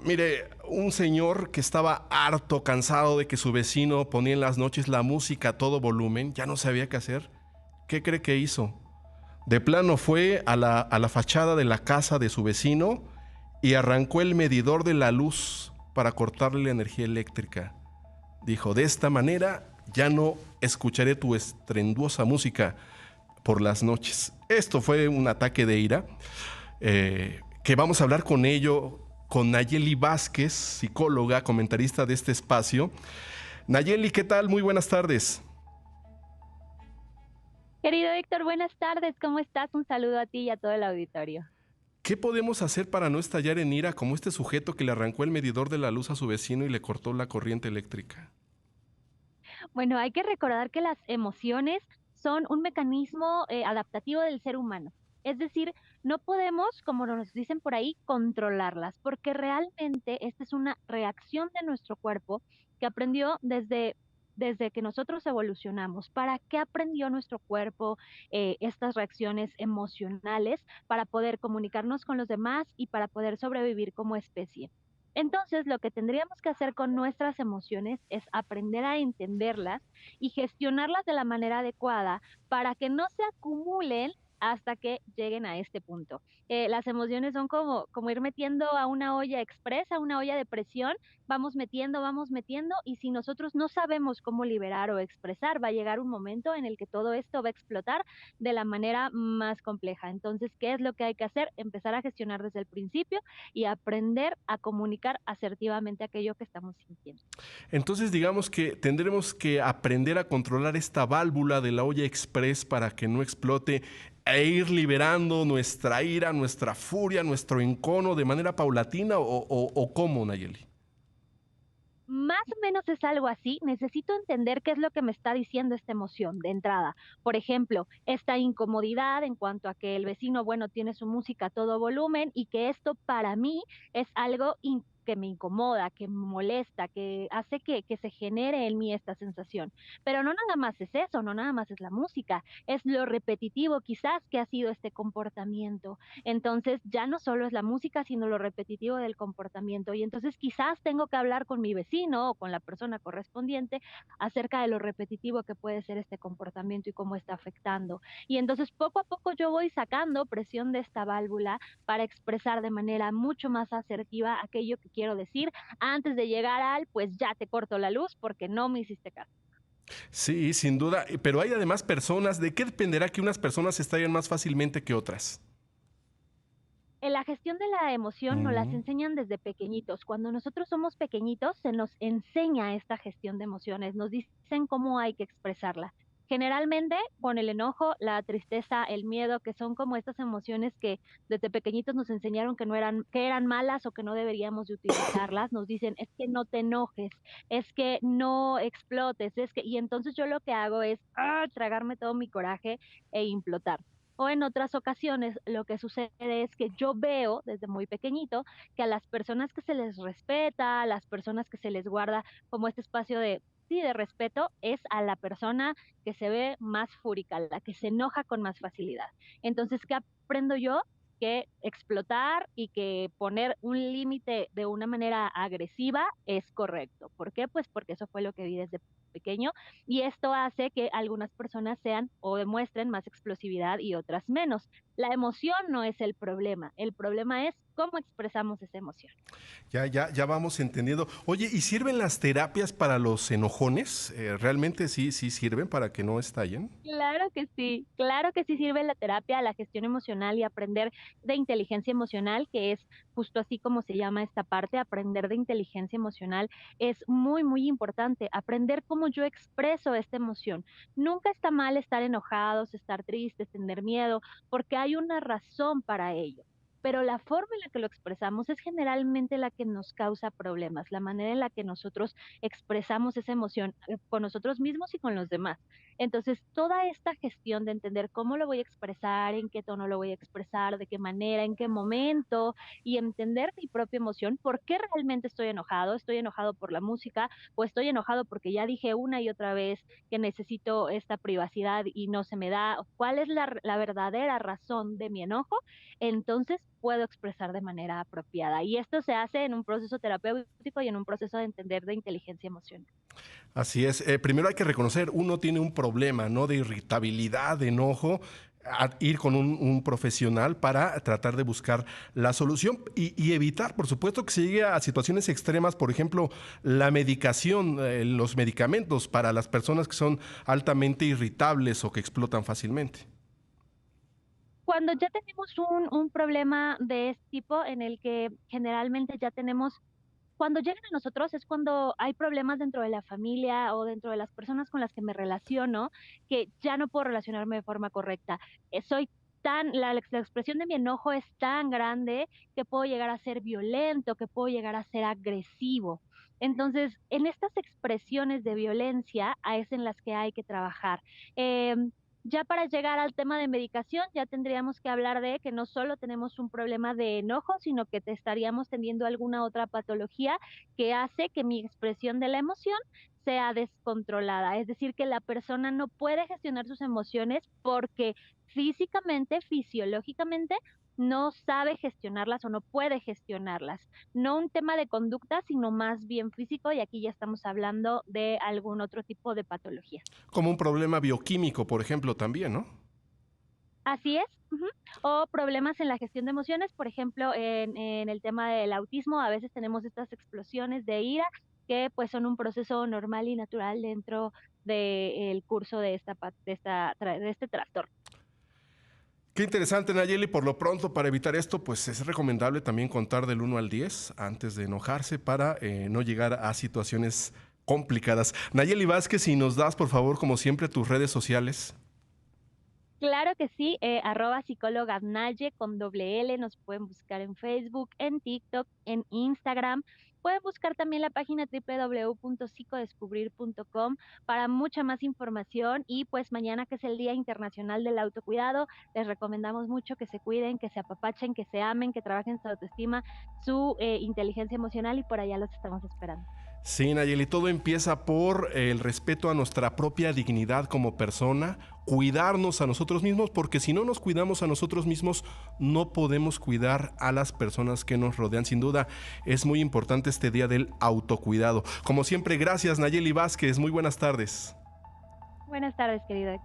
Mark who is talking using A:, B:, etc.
A: Mire, un señor que estaba harto, cansado de que su vecino ponía en las noches la música a todo volumen, ya no sabía qué hacer. ¿Qué cree que hizo? De plano fue a la fachada de la casa de su vecino y arrancó el medidor de la luz para cortarle la energía eléctrica. Dijo, de esta manera ya no escucharé tu estrenduosa música por las noches. Esto fue un ataque de ira, que vamos a hablar con Nayeli Vázquez, psicóloga, comentarista de este espacio. Nayeli, ¿qué tal? Muy buenas tardes.
B: Querido Héctor, buenas tardes, ¿cómo estás? Un saludo a ti y a todo el auditorio.
A: ¿Qué podemos hacer para no estallar en ira como este sujeto que le arrancó el medidor de la luz a su vecino y le cortó la corriente eléctrica?
B: Bueno, hay que recordar que las emociones son un mecanismo adaptativo del ser humano. Es decir, no podemos, como nos dicen por ahí, controlarlas, porque realmente esta es una reacción de nuestro cuerpo que aprendió desde que nosotros evolucionamos. ¿Para qué aprendió nuestro cuerpo estas reacciones emocionales? Para poder comunicarnos con los demás y para poder sobrevivir como especie. Entonces, lo que tendríamos que hacer con nuestras emociones es aprender a entenderlas y gestionarlas de la manera adecuada para que no se acumulen hasta que lleguen a este punto. Las emociones son como ir metiendo a una olla expresa, a una olla de presión, vamos metiendo, y si nosotros no sabemos cómo liberar o expresar, va a llegar un momento en el que todo esto va a explotar de la manera más compleja. Entonces, ¿qué es lo que hay que hacer? Empezar a gestionar desde el principio y aprender a comunicar asertivamente aquello que estamos sintiendo.
A: Entonces digamos que tendremos que aprender a controlar esta válvula de la olla express para que no explote e ir liberando nuestra ira, nuestra furia, nuestro encono de manera paulatina o cómo, Nayeli.
B: Más o menos es algo así. Necesito entender qué es lo que me está diciendo esta emoción de entrada. Por ejemplo, esta incomodidad en cuanto a que el vecino, bueno, tiene su música a todo volumen y que esto para mí es algo que me incomoda, que me molesta, que hace que se genere en mí esta sensación. Pero no nada más es eso, no nada más es la música, es lo repetitivo quizás que ha sido este comportamiento. Entonces, ya no solo es la música, sino lo repetitivo del comportamiento. Y entonces quizás tengo que hablar con mi vecino o con la persona correspondiente acerca de lo repetitivo que puede ser este comportamiento y cómo está afectando. Y entonces poco a poco yo voy sacando presión de esta válvula para expresar de manera mucho más asertiva aquello que quiero decir antes de llegar al, pues ya te corto la luz porque no me hiciste caso.
A: Sí, sin duda, pero hay además personas, ¿de qué dependerá que unas personas estallen más fácilmente que otras?
B: En la gestión de la emoción nos las
A: Mm.
B: enseñan desde pequeñitos. Cuando nosotros somos pequeñitos, se nos enseña esta gestión de emociones, nos dicen cómo hay que expresarla. Generalmente con el enojo, la tristeza, el miedo, que son como estas emociones que desde pequeñitos nos enseñaron que no eran, que eran malas o que no deberíamos de utilizarlas. Nos dicen, es que no te enojes, es que no explotes, es que, y entonces yo lo que hago es tragarme todo mi coraje e implotar. O en otras ocasiones, lo que sucede es que yo veo desde muy pequeñito que a las personas que se les respeta, a las personas que se les guarda como este espacio de, sí, de respeto, es a la persona que se ve más fúrica, la que se enoja con más facilidad. Entonces, ¿qué aprendo yo? Que explotar y que poner un límite de una manera agresiva es correcto. ¿Por qué? Pues porque eso fue lo que vi desde pequeño y esto hace que algunas personas sean o demuestren más explosividad y otras menos. La emoción no es el problema es cómo expresamos esa emoción.
A: Ya vamos entendiendo. Oye, ¿y sirven las terapias para los enojones? ¿Realmente sí sirven para que no estallen?
B: Claro que sí sirve la terapia, la gestión emocional y aprender de inteligencia emocional, que es justo así como se llama esta parte, aprender de inteligencia emocional es muy, muy importante, aprender cómo yo expreso esta emoción. Nunca está mal estar enojados, estar tristes, tener miedo, porque hay una razón para ello. Pero la forma en la que lo expresamos es generalmente la que nos causa problemas, la manera en la que nosotros expresamos esa emoción con nosotros mismos y con los demás. Entonces, toda esta gestión de entender cómo lo voy a expresar, en qué tono lo voy a expresar, de qué manera, en qué momento, y entender mi propia emoción, por qué realmente estoy enojado por la música, o estoy enojado porque ya dije una y otra vez que necesito esta privacidad y no se me da, cuál es la verdadera razón de mi enojo, entonces puedo expresar de manera apropiada. Y esto se hace en un proceso terapéutico y en un proceso de entender de inteligencia emocional.
A: Así es. Primero hay que reconocer, uno tiene un problema, ¿no? De irritabilidad, de enojo, a ir con un profesional para tratar de buscar la solución y evitar, por supuesto, que se llegue a situaciones extremas, por ejemplo, la medicación, los medicamentos para las personas que son altamente irritables o que explotan fácilmente.
B: Cuando ya tenemos un problema de este tipo en el que generalmente ya tenemos cuando llegan a nosotros es cuando hay problemas dentro de la familia o dentro de las personas con las que me relaciono, que ya no puedo relacionarme de forma correcta. Soy tan la expresión de mi enojo es tan grande que puedo llegar a ser violento, que puedo llegar a ser agresivo. Entonces, en estas expresiones de violencia, es en las que hay que trabajar. Ya para llegar al tema de medicación, ya tendríamos que hablar de que no solo tenemos un problema de enojo, sino que te estaríamos teniendo alguna otra patología que hace que mi expresión de la emoción sea descontrolada. Es decir, que la persona no puede gestionar sus emociones porque físicamente, fisiológicamente, no sabe gestionarlas o no puede gestionarlas. No un tema de conducta, sino más bien físico, y aquí ya estamos hablando de algún otro tipo de patología.
A: Como un problema bioquímico, por ejemplo, también, ¿no?
B: Así es, ujú. O problemas en la gestión de emociones, por ejemplo, en el tema del autismo, a veces tenemos estas explosiones de ira que, pues, son un proceso normal y natural dentro del curso de este trastorno.
A: Qué interesante, Nayeli. Por lo pronto, para evitar esto, pues es recomendable también contar del 1 al 10 antes de enojarse para no llegar a situaciones complicadas. Nayeli Vázquez, si nos das, por favor, como siempre, tus redes sociales.
B: Claro que sí, psicóloga Naye con doble L, nos pueden buscar en Facebook, en TikTok, en Instagram. Pueden buscar también la página www.psicodescubrir.com para mucha más información y pues mañana que es el Día Internacional del Autocuidado, les recomendamos mucho que se cuiden, que se apapachen, que se amen, que trabajen su autoestima, su inteligencia emocional y por allá los estamos esperando.
A: Sí, Nayeli, todo empieza por el respeto a nuestra propia dignidad como persona, cuidarnos a nosotros mismos, porque si no nos cuidamos a nosotros mismos, no podemos cuidar a las personas que nos rodean. Sin duda, es muy importante este día del autocuidado. Como siempre, gracias, Nayeli Vázquez. Muy buenas tardes.
B: Buenas tardes, querido.